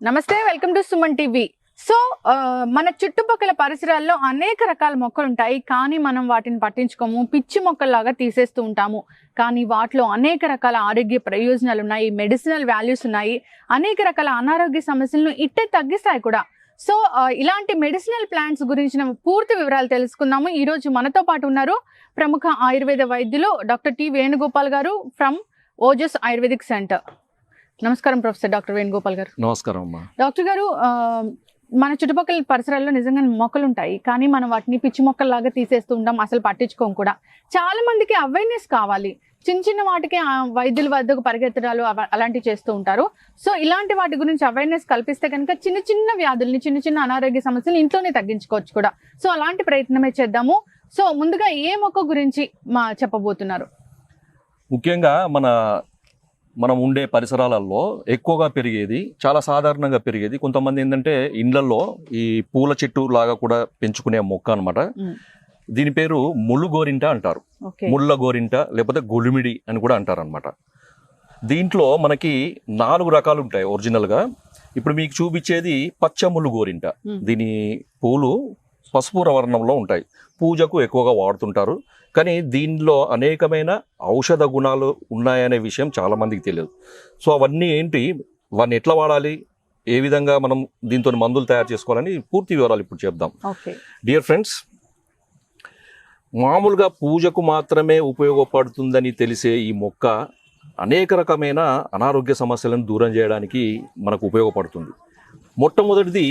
నమస్తే, welcome to Suman TV. So మన చుట్టుపక్కల పరిసరాల్లో అనేక రకాల మొక్కలు ఉంటాయి, కానీ మనం వాటిని పట్టించుకోము, పిచ్చి మొక్కల్లాగా తీసేస్తూ ఉంటాము. కానీ వాటిలో అనేక రకాల ఆరోగ్య ప్రయోజనాలు ఉన్నాయి, మెడిసినల్ వాల్యూస్ ఉన్నాయి, అనేక రకాల అనారోగ్య సమస్యలను ఇట్టే తగ్గిస్తాయి కూడా. సో ఇలాంటి మెడిసినల్ ప్లాంట్స్ గురించిన పూర్తి వివరాలు తెలుసుకుందాము. ఈ రోజు మనతో పాటు ఉన్నారు ప్రముఖ ఆయుర్వేద వైద్యులు డాక్టర్ టి వేణుగోపాల్ గారు ఫ్రమ్ ఓజస్ ఆయుర్వేదిక్ సెంటర్. నమస్కారం ప్రొఫెసర్ డాక్టర్ వేణుగోపాల్ గారు. నమస్కారం అమ్మా. డాక్టర్ గారు, మన చుట్టుపక్కల పరిసరాల్లో నిజంగా మొక్కలు ఉంటాయి, కానీ మనం వాటిని పిచ్చి మొక్కల్లాగా తీసేస్తూ ఉంటాం, అసలు పట్టించుకోం కూడా. చాలా మందికి అవేర్నెస్ కావాలి, చిన్న చిన్న వాటికి వైద్యుల వద్దకు పరిగెత్తడాలు అలాంటివి చేస్తూ ఉంటారు. సో ఇలాంటి వాటి గురించి అవేర్నెస్ కల్పిస్తే కనుక చిన్న చిన్న వ్యాధుల్ని, చిన్న చిన్న అనారోగ్య సమస్యలు ఇంట్లోనే తగ్గించుకోవచ్చు కూడా. సో అలాంటి ప్రయత్నమే చేద్దాము. సో ముందుగా ఏ మొక్క గురించి చెప్పబోతున్నారు? ముఖ్యంగా మనం ఉండే పరిసరాలలో ఎక్కువగా పెరిగేది, చాలా సాధారణంగా పెరిగేది, కొంతమంది ఏంటంటే ఇండ్లలో ఈ పూల చెట్టు లాగా కూడా పెంచుకునే మొక్క అనమాట. దీని పేరు ముళ్ళు గోరింట అంటారు, ముళ్ళ గోరింట లేకపోతే గులిమిడి అని కూడా అంటారు అనమాట. దీంట్లో మనకి 4 రకాలు ఉంటాయి ఒరిజినల్గా. ఇప్పుడు మీకు చూపించేది పచ్చ ముళ్ళు గోరింట. దీని పూలు పసుపు వర్ణంలో ఉంటాయి, పూజకు ఎక్కువగా వాడుతుంటారు. కానీ దీనిలో అనేకమైన ఔషధ గుణాలు ఉన్నాయనే విషయం చాలామందికి తెలియదు. సో అవన్నీ ఏంటి, వాటిని ఎట్లా వాడాలి, ఏ విధంగా మనం దీంతో మందులు తయారు చేసుకోవాలని పూర్తి వివరాలు ఇప్పుడు చెప్దాం. డియర్ ఫ్రెండ్స్, మామూలుగా పూజకు మాత్రమే ఉపయోగపడుతుందని తెలిసే ఈ మొక్క అనేక రకమైన అనారోగ్య సమస్యలను దూరం చేయడానికి మనకు ఉపయోగపడుతుంది. మొట్టమొదటిది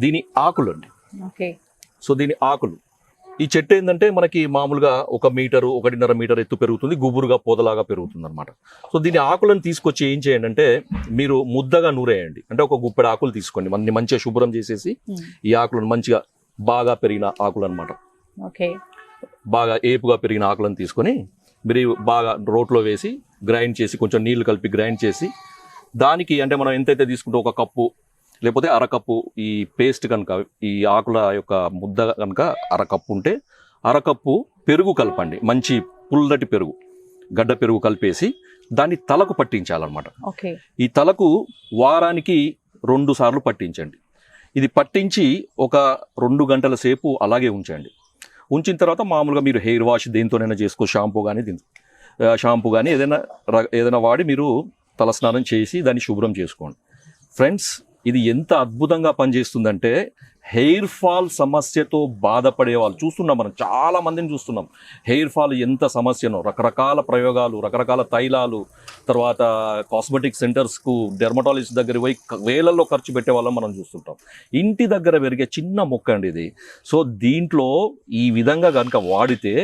దీని ఆకులు అండి. సో దీని ఆకులు, ఈ చెట్టు ఏంటంటే మనకి మామూలుగా 1 మీటరు 1.5 మీటర్ ఎత్తు పెరుగుతుంది, గుబురుగా పొదలాగా పెరుగుతుంది అనమాట. సో దీని ఆకులను తీసుకొచ్చి ఏం చేయండి అంటే, మీరు ముద్దగా నూరేయండి. అంటే ఒక గుప్పెడు ఆకులు తీసుకోండి, మంచిగా శుభ్రం చేసేసి ఈ ఆకులను మంచిగా బాగా పెరిగిన ఆకులు అనమాట, బాగా ఏపుగా పెరిగిన ఆకులను తీసుకొని మీరు బాగా రోట్లో వేసి గ్రైండ్ చేసి, కొంచెం నీళ్లు కలిపి గ్రైండ్ చేసి, దానికి అంటే మనం ఎంతైతే తీసుకుంటే 1 కప్పు లేకపోతే 1/2 కప్పు ఈ పేస్ట్ కనుక, ఈ ఆకుల యొక్క ముద్ద కనుక 1/2 కప్పు ఉంటే 1/2 కప్పు పెరుగు కలపండి. మంచి పుల్లటి పెరుగు, గడ్డ పెరుగు కలిపేసి దాన్ని తలకు పట్టించాలన్నమాట. ఈ తలకు వారానికి 2 సార్లు పట్టించండి. ఇది పట్టించి ఒక 2 గంటల సేపు అలాగే ఉంచండి. ఉంచిన తర్వాత మామూలుగా మీరు హెయిర్ వాష్ దేంతోనైనా చేసుకో, షాంపూ కానీ ఏదైనా వాడి మీరు తలస్నానం చేసి దాన్ని శుభ్రం చేసుకోండి. ఫ్రెండ్స్, ఇది ఎంత అద్భుతంగా పనిచేస్తుందంటే, హెయిర్ ఫాల్ సమస్యతో బాధపడే వాళ్ళు చూస్తున్నాం, మనం చాలా మందిని చూస్తున్నాం. హెయిర్ ఫాల్ ఎంత సమస్యనో, రకరకాల ప్రయోగాలు, రకరకాల తైలాలు, తర్వాత కాస్మెటిక్ సెంటర్స్కు, డెర్మటాలజిస్ట్ దగ్గర పోయి వేలల్లో ఖర్చు పెట్టే వాళ్ళం మనం చూస్తుంటాం. ఇంటి దగ్గర పెరిగే చిన్న మొక్క అండి ఇది. సో దీంట్లో ఈ విధంగా కనుక వాడితే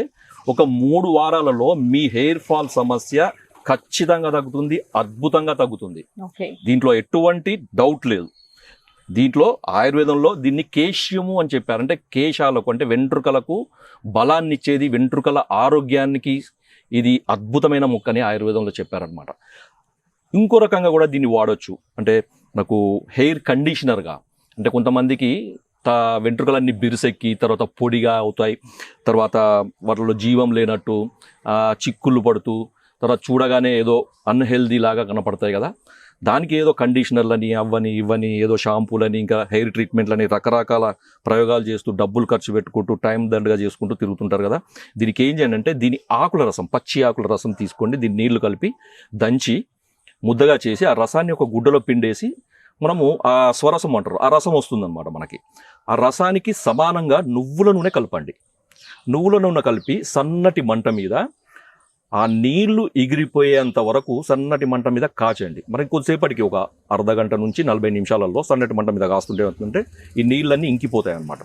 ఒక 3 వారాలలో మీ హెయిర్ ఫాల్ సమస్య ఖచ్చితంగా తగ్గుతుంది, అద్భుతంగా తగ్గుతుంది. దీంట్లో ఎటువంటి డౌట్ లేదు. దీంట్లో ఆయుర్వేదంలో దీన్ని కేశ్యము అని చెప్పారు. అంటే కేశాలకు, అంటే వెంట్రుకలకు బలాన్ని ఇచ్చేది, వెంట్రుకల ఆరోగ్యానికి ఇది అద్భుతమైన మొక్కని ఆయుర్వేదంలో చెప్పారనమాట. ఇంకో రకంగా కూడా దీన్ని వాడచ్చు. అంటే నాకు హెయిర్ కండిషనర్గా, అంటే కొంతమందికి వెంట్రుకలన్నీ బిరుసెక్కి తర్వాత పొడిగా అవుతాయి, తర్వాత వాటిలో జీవం లేనట్టు చిక్కుళ్ళు పడుతూ, తర్వాత చూడగానే ఏదో అన్హెల్దీ లాగా కనపడతాయి కదా, దానికి ఏదో కండిషనర్లని అవ్వని ఇవ్వని ఏదో షాంపూలని ఇంకా హెయిర్ ట్రీట్మెంట్లని రకరకాల ప్రయోగాలు చేస్తూ డబ్బులు ఖర్చు పెట్టుకుంటూ టైం దండగా చేసుకుంటూ తిరుగుతుంటారు కదా. దీనికి ఏం చేయండి అంటే, దీని ఆకుల రసం, పచ్చి ఆకుల రసం తీసుకోండి. దీన్ని నీళ్లు కలిపి దంచి ముద్దగా చేసి ఆ రసాన్ని ఒక గుడ్డలో పిండేసి, మనము ఆ స్వరసం అంటారు, ఆ రసం వస్తుందన్నమాట మనకి. ఆ రసానికి సమానంగా నువ్వుల నూనె కలపండి. నువ్వుల నూనె కలిపి సన్నటి మంట మీద ఆ నీళ్లు ఎగిరిపోయేంత వరకు సన్నటి మంట మీద కాచండి. మనకి కొద్దిసేపటికి ఒక అర్ధ గంట నుంచి 40 నిమిషాలలో సన్నటి మంట మీద కాస్తుంటే ఏమవుతుందంటే, ఈ నీళ్ళన్నీ ఇంకిపోతాయి అన్నమాట.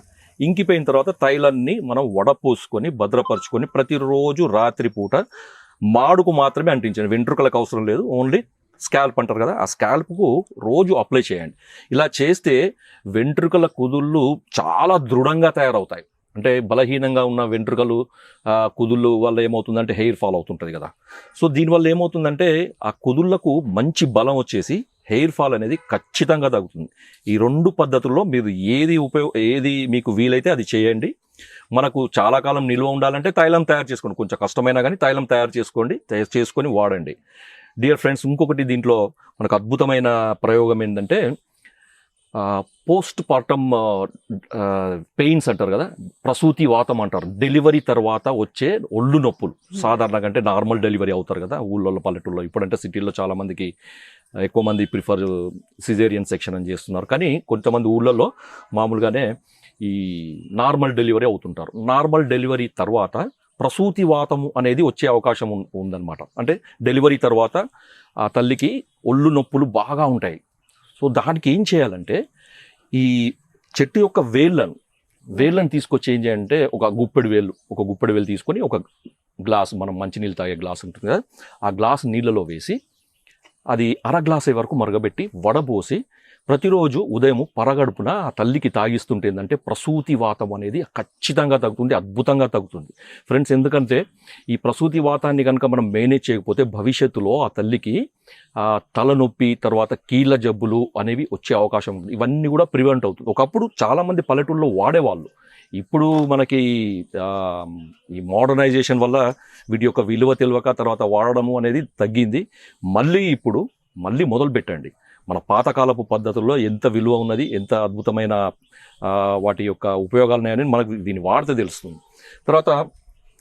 ఇంకిపోయిన తర్వాత తైలాన్ని మనం వడపోసుకొని భద్రపరుచుకొని ప్రతిరోజు రాత్రిపూట మాడుకు మాత్రమే అంటించండి. వెంట్రుకలకు అవసరం లేదు, ఓన్లీ స్కాల్ప్ అంటారు కదా, ఆ స్కాల్ప్కు రోజు అప్లై చేయండి. ఇలా చేస్తే వెంట్రుకల కుదుళ్ళు చాలా దృఢంగా తయారవుతాయి. అంటే బలహీనంగా ఉన్న వెంట్రుకలు, కుదుళ్ళు వల్ల ఏమవుతుందంటే హెయిర్ ఫాల్ అవుతుంటుంది కదా. సో దీనివల్ల ఏమవుతుందంటే ఆ కుదుళ్లకు మంచి బలం వచ్చేసి హెయిర్ ఫాల్ అనేది ఖచ్చితంగా తగ్గుతుంది. ఈ 2 పద్ధతుల్లో మీరు ఏది మీకు వీలైతే అది చేయండి. మనకు చాలా కాలం నిల్వ ఉండాలంటే తైలం తయారు చేసుకోండి, కొంచెం కష్టమైనా కానీ తైలం తయారు చేసుకొని వాడండి. డియర్ ఫ్రెండ్స్, ఇంకొకటి దీంట్లో మనకు అద్భుతమైన ప్రయోగం ఏంటంటే పోస్ట్ పార్టమ్ పెయిన్స్ అంటారు కదా, ప్రసూతి వాతం అంటారు. డెలివరీ తర్వాత వచ్చే ఒళ్ళు నొప్పులు సాధారణంగా అంటే నార్మల్ డెలివరీ అవుతారు కదా ఊళ్ళో పల్లెటూళ్ళలో. ఇప్పుడంటే సిటీల్లో చాలా మందికి ఎక్కువ మంది ప్రిఫర్ సిజేరియన్ సెక్షన్ అని చేస్తున్నారు, కానీ కొంతమంది ఊళ్ళల్లో మామూలుగానే ఈ నార్మల్ డెలివరీ అవుతుంటారు. నార్మల్ డెలివరీ తర్వాత ప్రసూతి వాతము అనేది వచ్చే అవకాశం ఉందన్నమాట. అంటే డెలివరీ తర్వాత ఆ తల్లికి ఒళ్ళు నొప్పులు బాగా ఉంటాయి. సో దానికి ఏం చేయాలంటే ఈ చెట్టు యొక్క వేళ్ళను తీసుకొచ్చి ఏం చేయాలంటే ఒక గుప్పెడు వేలు తీసుకొని ఒక గ్లాస్, మనం మంచినీళ్ళు తాగే గ్లాస్ ఉంటుంది కదా, ఆ గ్లాస్ నీళ్ళలో వేసి అది అర గ్లాస్ వరకు మరగబెట్టి వడబోసి ప్రతిరోజు ఉదయం పరగడుపున ఆ తల్లికి తాగిస్తుంటే ఏంటంటే ప్రసూతి వాతం అనేది ఖచ్చితంగా తగ్గుతుంది, అద్భుతంగా తగ్గుతుంది ఫ్రెండ్స్. ఎందుకంటే ఈ ప్రసూతి వాతాన్ని కనుక మనం మేనేజ్ చేయకపోతే భవిష్యత్తులో ఆ తల్లికి తలనొప్పి, తర్వాత కీళ్ళ జబ్బులు అనేవి వచ్చే అవకాశం ఉంది. ఇవన్నీ కూడా ప్రివెంట్ అవుతుంది. ఒకప్పుడు చాలామంది పల్లెటూళ్ళలో వాడేవాళ్ళు. ఇప్పుడు మనకి ఈ మోడర్నైజేషన్ వల్ల వీటి యొక్క విలువ తెలియక తర్వాత వాడడము అనేది తగ్గింది. మళ్ళీ మొదలు పెట్టండి. మన పాతకాలపు పద్ధతుల్లో ఎంత విలువ ఉన్నది, ఎంత అద్భుతమైన వాటి యొక్క ఉపయోగాలు ఉన్నాయని మనకు దీన్ని వాడితే తెలుస్తుంది. తర్వాత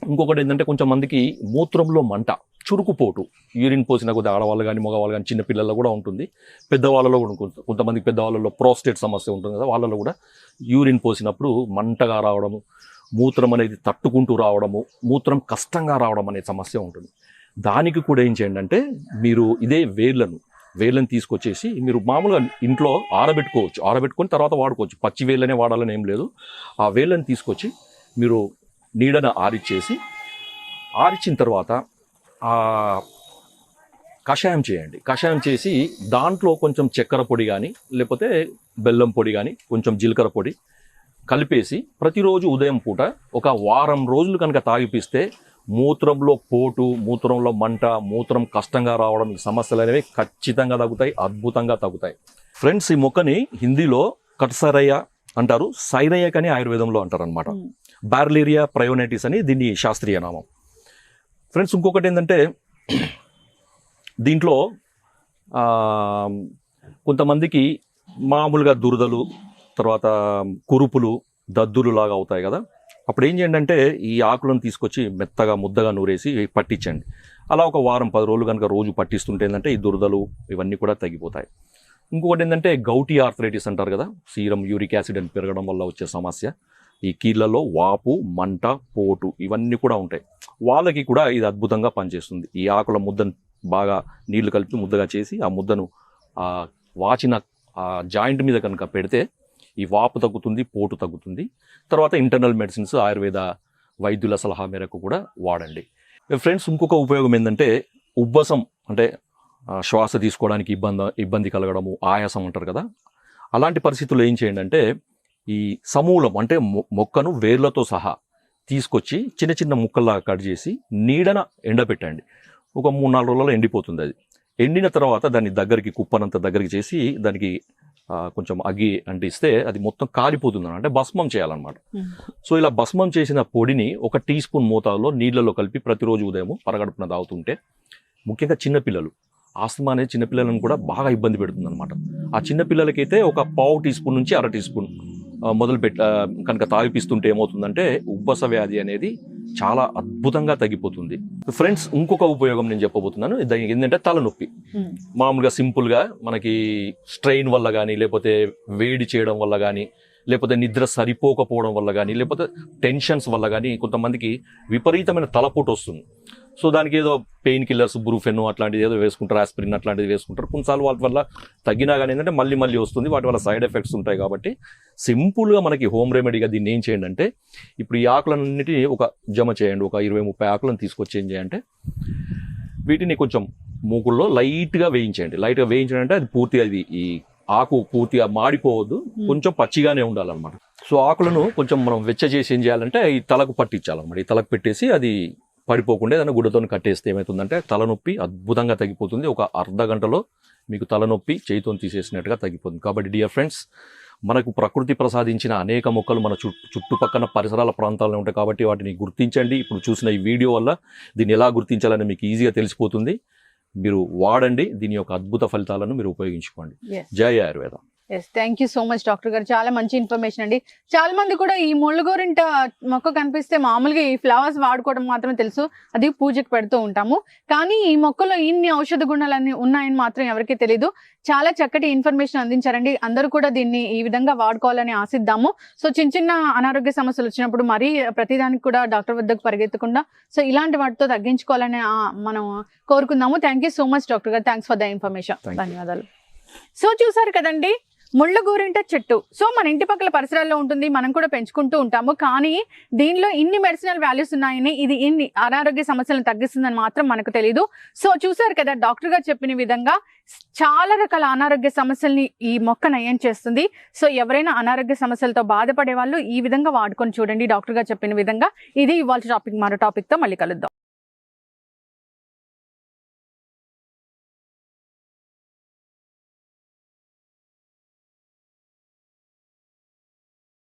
ఇంకొకటి ఏంటంటే కొంచెం మందికి మూత్రంలో మంట, చురుకుపోటు, యూరిన్ పోసిన కొద్ది ఆడవాళ్ళు కానీ మగవాళ్ళు కానీ చిన్నపిల్లల్లో కూడా ఉంటుంది, పెద్దవాళ్ళలో కూడా ఉంటుంది. కొంతమందికి పెద్దవాళ్ళలో ప్రోస్టేట్ సమస్య ఉంటుంది కదా, వాళ్ళలో కూడా యూరిన్ పోసినప్పుడు మంటగా రావడము, మూత్రం అనేది తట్టుకుంటూ రావడము, మూత్రం కష్టంగా రావడం అనే సమస్య ఉంటుంది. దానికి కూడా ఏం చేయండి అంటే మీరు ఇదే వేళ్ళని తీసుకొచ్చేసి మీరు మామూలుగా ఇంట్లో ఆరబెట్టుకొని తర్వాత వాడుకోవచ్చు. పచ్చి వేళ్ళనే వాడాలని ఏం లేదు. ఆ వేళ్ళని తీసుకొచ్చి మీరు నీడన ఆరిచ్చిన తర్వాత కషాయం చేయండి. కషాయం చేసి దాంట్లో కొంచెం చక్కెర పొడి కానీ లేకపోతే బెల్లం పొడి కానీ కొంచెం జీలకర్ర పొడి కలిపేసి ప్రతిరోజు ఉదయం పూట ఒక వారం రోజులు కనుక తాగిపిస్తే మూత్రంలో పోటు, మూత్రంలో మంట, మూత్రం కష్టంగా రావడం, ఈ సమస్యలు అనేవి ఖచ్చితంగా తగ్గుతాయి, అద్భుతంగా తగ్గుతాయి ఫ్రెండ్స్. ఈ మొక్కని హిందీలో కట్సరయ్య అంటారు, సైరయ్యక్ అని ఆయుర్వేదంలో అంటారు అనమాట. బార్లేరియా ప్రయోనైటిస్ అని దీన్ని శాస్త్రీయ నామం ఫ్రెండ్స్. ఇంకొకటి ఏంటంటే దీంట్లో కొంతమందికి మామూలుగా దురదలు, తర్వాత కురుపులు, దద్దులు లాగా అవుతాయి కదా, అప్పుడు ఏం చేయండి అంటే ఈ ఆకులను తీసుకొచ్చి మెత్తగా ముద్దగా నూరేసి పట్టించండి. అలా ఒక వారం 10 రోజులు కనుక రోజు పట్టిస్తుంటే ఏంటంటే ఈ దురదలు ఇవన్నీ కూడా తగ్గిపోతాయి. ఇంకొకటి ఏంటంటే గౌటీ ఆర్థరైటిస్ అంటారు కదా, సీరం యూరిక్ యాసిడ్ అని పెరగడం వల్ల వచ్చే సమస్య, ఈ కీళ్ళలో వాపు, మంట, పోటు ఇవన్నీ కూడా ఉంటాయి. వాళ్ళకి కూడా ఇది అద్భుతంగా పనిచేస్తుంది. ఈ ఆకుల ముద్దను బాగా నీళ్లు కలిపి ముద్దగా చేసి ఆ ముద్దను వాచిన జాయింట్ మీద కనుక పెడితే ఈ వాపు తగ్గుతుంది, పోటు తగ్గుతుంది. తర్వాత ఇంటర్నల్ మెడిసిన్స్ ఆయుర్వేద వైద్యుల సలహా మేరకు కూడా వాడండి ఫ్రెండ్స్. ఇంకొక ఉపయోగం ఏంటంటే ఉబ్బసం, అంటే శ్వాస తీసుకోవడానికి ఇబ్బంది కలగడము, ఆయాసం అంటారు కదా, అలాంటి పరిస్థితుల్లో ఏం చేయండి అంటే ఈ సమూలం అంటే మొక్కను వేర్లతో సహా తీసుకొచ్చి చిన్న చిన్న ముక్కల్లాగా కట్ చేసి నీడన ఎండబెట్టండి. ఒక 3-4 రోజులలో ఎండిపోతుంది. అది ఎండిన తర్వాత దాన్ని కుప్పనంత దగ్గరికి చేసి దానికి కొంచెం అగ్గి అంటిస్తే అది మొత్తం కాలిపోతుంది, అంటే భస్మం చేయాలన్నమాట. సో ఇలా భస్మం చేసిన పొడిని 1 టీ స్పూన్ మోతాదులో నీళ్ళలో కలిపి ప్రతిరోజు ఉదయం పరగడుపున తాగుతుంటే, ముఖ్యంగా చిన్నపిల్లలు, ఆస్తమా అనేది చిన్నపిల్లలను కూడా బాగా ఇబ్బంది పెడుతుంది అనమాట. ఆ చిన్నపిల్లలకైతే ఒక 1/2 టీ స్పూన్ నుంచి 1/2 టీ స్పూన్ కనుక తాగిపిస్తుంటే ఏమవుతుందంటే ఉబ్బస వ్యాధి అనేది చాలా అద్భుతంగా తగ్గిపోతుంది ఫ్రెండ్స్. ఇంకొక ఉపయోగం నేను చెప్పబోతున్నాను, దానికి ఏంటంటే తలనొప్పి. మామూలుగా సింపుల్గా మనకి స్ట్రెయిన్ వల్ల కానీ, లేకపోతే వేడి చేయడం వల్ల కానీ, లేకపోతే నిద్ర సరిపోకపోవడం వల్ల కానీ, లేకపోతే టెన్షన్స్ వల్ల కానీ కొంతమందికి విపరీతమైన తలపోటు వస్తుంది. సో దానికి ఏదో పెయిన్ కిల్లర్స్, బ్రూఫెన్ అట్లాంటిది ఏదో వేసుకుంటారు, ఆస్పిరిన్ అట్లాంటిది వేసుకుంటారు. కొన్నిసార్లు వాటి వల్ల తగ్గినా కానీ ఏంటంటే మళ్ళీ వస్తుంది, వాటి వల్ల సైడ్ ఎఫెక్ట్స్ ఉంటాయి. కాబట్టి సింపుల్గా మనకి హోమ్ రెమెడీగా దీన్ని ఏం చేయండి అంటే ఇప్పుడు ఈ ఆకులన్నిటిని ఒక జమ చేయండి. ఒక 20-30 ఆకులను తీసుకొచ్చి ఏం చేయంటే వీటిని కొంచెం మూకుల్లో లైట్గా వేయించండి. లైట్గా వేయించడం అంటే అది పూర్తిగా ఈ ఆకు పూర్తిగా మాడిపోవద్దు, కొంచెం పచ్చిగానే ఉండాలన్నమాట. సో ఆకులను కొంచెం మనం వెచ్చ చేసి ఏం చేయాలంటే ఈ తలకు పట్టించాలన్నమాట. ఈ తలకు పెట్టేసి అది పడిపోకుండా ఏదైనా గుడ్డతో కట్టేస్తే ఏమవుతుందంటే తలనొప్పి అద్భుతంగా తగ్గిపోతుంది. ఒక అర్ధ గంటలో మీకు తలనొప్పి చేతితో తీసేసినట్టుగా తగ్గిపోతుంది. కాబట్టి డియర్ ఫ్రెండ్స్, మనకు ప్రకృతి ప్రసాదించిన అనేక మొక్కలు మన చుట్టుపక్కల పరిసరాల ప్రాంతాల్లో ఉంటాయి. కాబట్టి వాటిని గుర్తించండి. ఇప్పుడు చూసిన ఈ వీడియో వల్ల దీన్ని ఎలా గుర్తించాలని మీకు ఈజీగా తెలిసిపోతుంది. మీరు వాడండి. దీని యొక్క అద్భుత ఫలితాలను మీరు ఉపయోగించుకోండి. Yes. జై Ayurveda. Yes, thank you so much doctor గారు, చాలా మంచి ఇన్ఫర్మేషన్ అండి. చాలా మంది కూడా ఈ ముళ్ళగోరింట మొక్క కనిపిస్తే మామూలుగా ఈ ఫ్లవర్స్ వాడుకోవడం మాత్రమే తెలుసు, అది పూజకు పెడుతూ ఉంటాము. కానీ ఈ మొక్కలో ఇన్ని ఔషధ గుణాలన్నీ ఉన్నాయని మాత్రం ఎవరికీ తెలీదు. చాలా చక్కటి ఇన్ఫర్మేషన్ అందించారండి. అందరూ కూడా దీన్ని ఈ విధంగా వాడుకోవాలని ఆశిద్దాము. సో చిన్న చిన్న అనారోగ్య సమస్యలు వచ్చినప్పుడు మరీ ప్రతిదానికి కూడా డాక్టర్ వద్దకు పరిగెత్తకుండా సో ఇలాంటి వాటితో తగ్గించుకోవాలని మనం కోరుకుందాము. Thank you so much doctor గారు, thanks for the information. Thank you. ధన్యవాదాలు. సో చూసారు కదండి, ముళ్ళ గోరింట చెట్టు. సో మన ఇంటి పక్కల పరిసరాల్లో ఉంటుంది, మనం కూడా పెంచుకుంటూ ఉంటాము. కానీ దీనిలో ఇన్ని మెడిసినల్ వాల్యూస్ ఉన్నాయని, ఇది ఇన్ని అనారోగ్య సమస్యలను తగ్గిస్తుందని మాత్రం మనకు తెలియదు. సో చూసారు కదా, డాక్టర్ గారు చెప్పిన విధంగా చాలా రకాల అనారోగ్య సమస్యల్ని ఈ మొక్క నయం చేస్తుంది. సో ఎవరైనా అనారోగ్య సమస్యలతో బాధపడే వాళ్ళు ఈ విధంగా వాడుకొని చూడండి డాక్టర్ గారు చెప్పిన విధంగా. ఇది ఇవాళ టాపిక్. మరో టాపిక్తో మళ్ళీ కలుద్దాం.